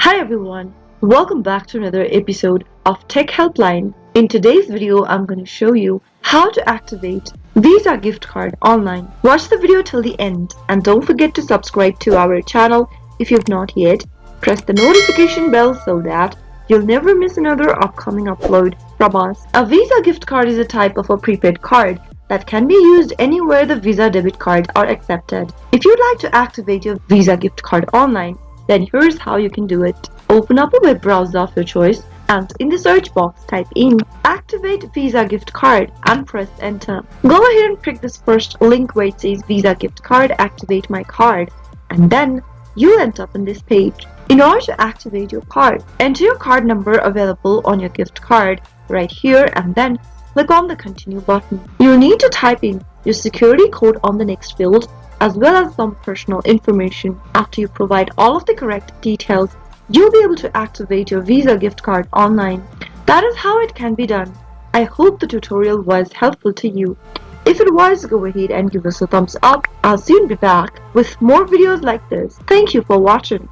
Hi everyone, welcome back to another episode of Tech Helpline. In today's video, I'm going to show you how to activate Visa gift card online. Watch the video till the end and don't forget to subscribe to our channel if you've not yet. Press the notification bell so that you'll never miss another upcoming upload from us. A Visa gift card is a type of a prepaid card that can be used anywhere the Visa debit cards are accepted. If you'd like to activate your Visa gift card online, then here's how you can do it. Open up a web browser of your choice and in the search box type in Activate Visa Gift Card and press enter. Go ahead and click this first link where it says Visa Gift Card, activate my card, and then you'll end up on this page. In order to activate your card, enter your card number available on your gift card right here and then click on the continue button. You'll need to type in your security code on the next field as well as some personal information. After you provide all of the correct details, you'll be able to activate your Visa gift card online. That is how it can be done. I hope the tutorial was helpful to you. If it was, go ahead and give us a thumbs up. I'll soon be back with more videos like this. Thank you for watching.